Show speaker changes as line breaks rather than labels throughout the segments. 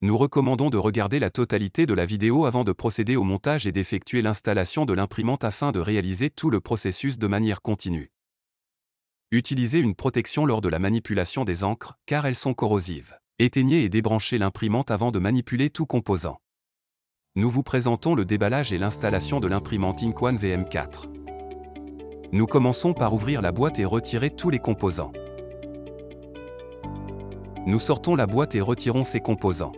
Nous recommandons de regarder la totalité de la vidéo avant de procéder au montage et d'effectuer l'installation de l'imprimante afin de réaliser tout le processus de manière continue. Utilisez une protection lors de la manipulation des encres, car elles sont corrosives. Éteignez et débranchez l'imprimante avant de manipuler tout composant. Nous vous présentons le déballage et l'installation de l'imprimante Ink One VM4. Nous commençons par ouvrir la boîte et retirer tous les composants. Nous sortons la boîte et retirons ses composants.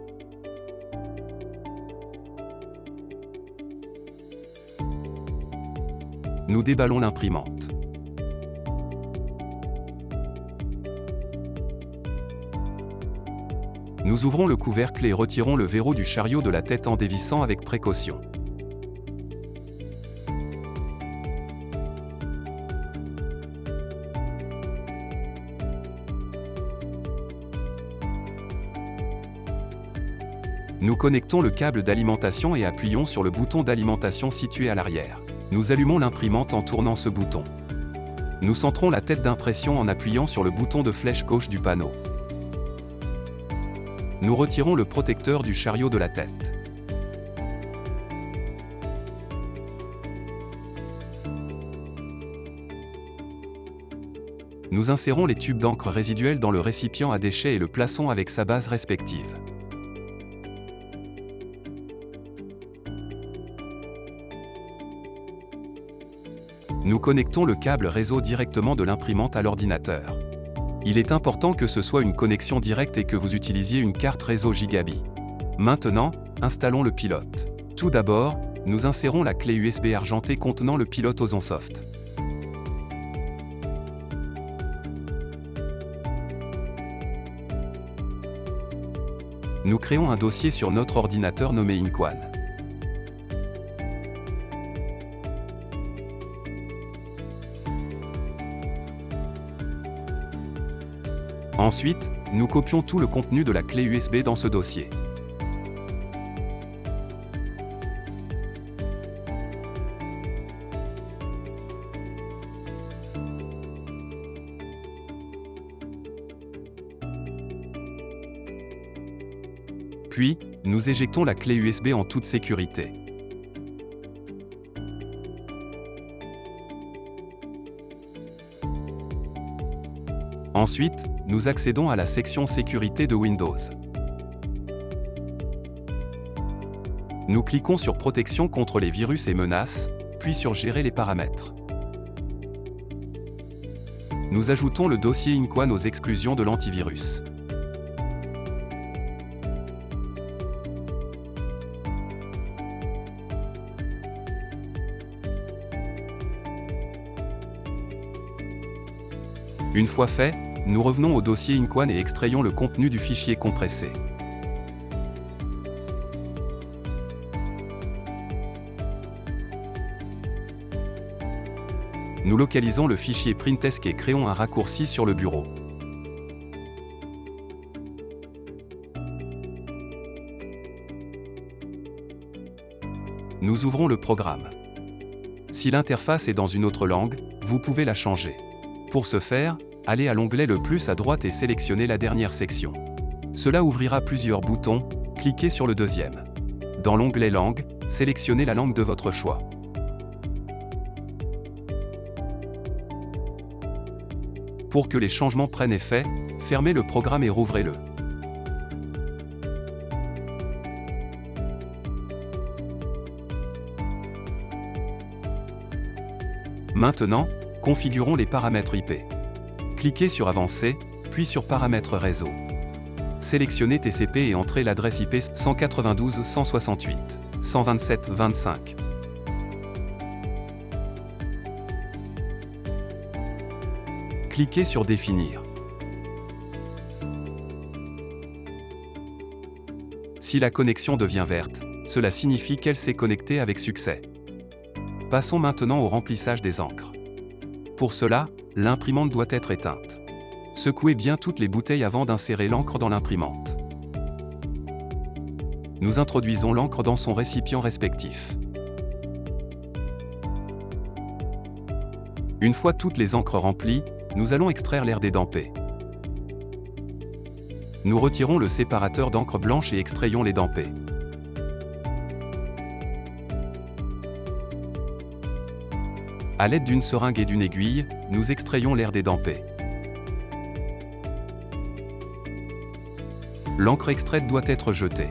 Nous déballons l'imprimante. Nous ouvrons le couvercle et retirons le verrou du chariot de la tête en dévissant avec précaution. Nous connectons le câble d'alimentation et appuyons sur le bouton d'alimentation situé à l'arrière. Nous allumons l'imprimante en tournant ce bouton. Nous centrons la tête d'impression en appuyant sur le bouton de flèche gauche du panneau. Nous retirons le protecteur du chariot de la tête. Nous insérons les tubes d'encre résiduels dans le récipient à déchets et le plaçons avec sa base respective. Nous connectons le câble réseau directement de l'imprimante à l'ordinateur. Il est important que ce soit une connexion directe et que vous utilisiez une carte réseau Gigabit. Maintenant, installons le pilote. Tout d'abord, nous insérons la clé USB argentée contenant le pilote OzonSoft. Nous créons un dossier sur notre ordinateur nommé Ink One. Ensuite, nous copions tout le contenu de la clé USB dans ce dossier. Puis, nous éjectons la clé USB en toute sécurité. Ensuite, nous accédons à la section Sécurité de Windows. Nous cliquons sur Protection contre les virus et menaces, puis sur Gérer les paramètres. Nous ajoutons le dossier Ink One aux exclusions de l'antivirus. Une fois fait, nous revenons au dossier Ink One et extrayons le contenu du fichier compressé. Nous localisons le fichier printesc et créons un raccourci sur le bureau. Nous ouvrons le programme. Si l'interface est dans une autre langue, vous pouvez la changer. Pour ce faire, allez à l'onglet le plus à droite et sélectionnez la dernière section. Cela ouvrira plusieurs boutons, cliquez sur le deuxième. Dans l'onglet Langue, sélectionnez la langue de votre choix. Pour que les changements prennent effet, fermez le programme et rouvrez-le. Maintenant, configurons les paramètres IP. Cliquez sur Avancer, puis sur Paramètres réseau. Sélectionnez TCP et entrez l'adresse IP 192.168.127.25. Cliquez sur Définir. Si la connexion devient verte, cela signifie qu'elle s'est connectée avec succès. Passons maintenant au remplissage des encres. Pour cela, l'imprimante doit être éteinte. Secouez bien toutes les bouteilles avant d'insérer l'encre dans l'imprimante. Nous introduisons l'encre dans son récipient respectif. Une fois toutes les encres remplies, nous allons extraire l'air dédempé. Nous retirons le séparateur d'encre blanche et extrayons les dampés. À l'aide d'une seringue et d'une aiguille, nous extrayons l'air des dampés. L'encre extraite doit être jetée.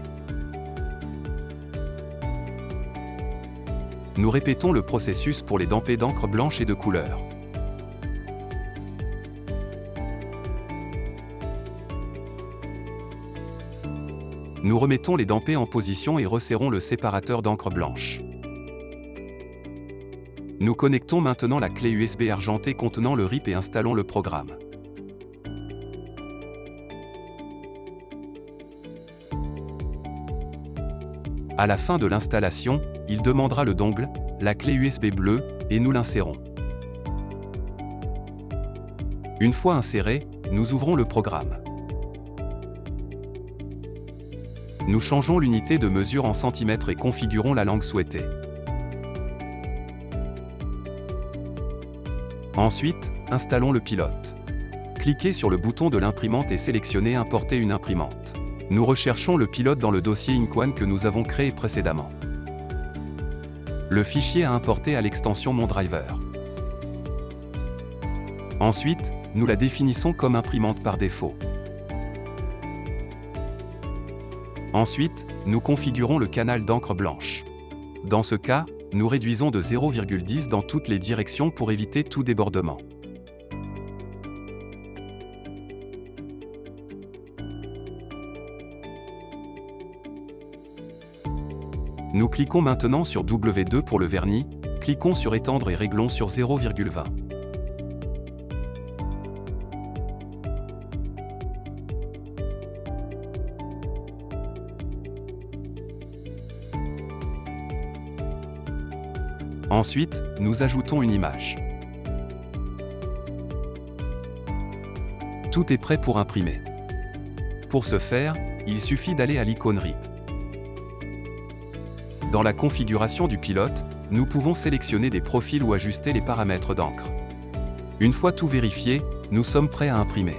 Nous répétons le processus pour les dampés d'encre blanche et de couleur. Nous remettons les dampés en position et resserrons le séparateur d'encre blanche. Nous connectons maintenant la clé USB argentée contenant le RIP et installons le programme. À la fin de l'installation, il demandera le dongle, la clé USB bleue, et nous l'insérons. Une fois inséré, nous ouvrons le programme. Nous changeons l'unité de mesure en centimètres et configurons la langue souhaitée. Ensuite, installons le pilote. Cliquez sur le bouton de l'imprimante et sélectionnez Importer une imprimante. Nous recherchons le pilote dans le dossier Ink1 que nous avons créé précédemment. Le fichier à importer à l'extension Mon Driver. Ensuite, nous la définissons comme imprimante par défaut. Ensuite, nous configurons le canal d'encre blanche. Dans ce cas, nous réduisons de 0,10 dans toutes les directions pour éviter tout débordement. Nous cliquons maintenant sur W2 pour le vernis, cliquons sur Étendre et réglons sur 0,20. Ensuite, nous ajoutons une image. Tout est prêt pour imprimer. Pour ce faire, il suffit d'aller à l'icône RIP. Dans la configuration du pilote, nous pouvons sélectionner des profils ou ajuster les paramètres d'encre. Une fois tout vérifié, nous sommes prêts à imprimer.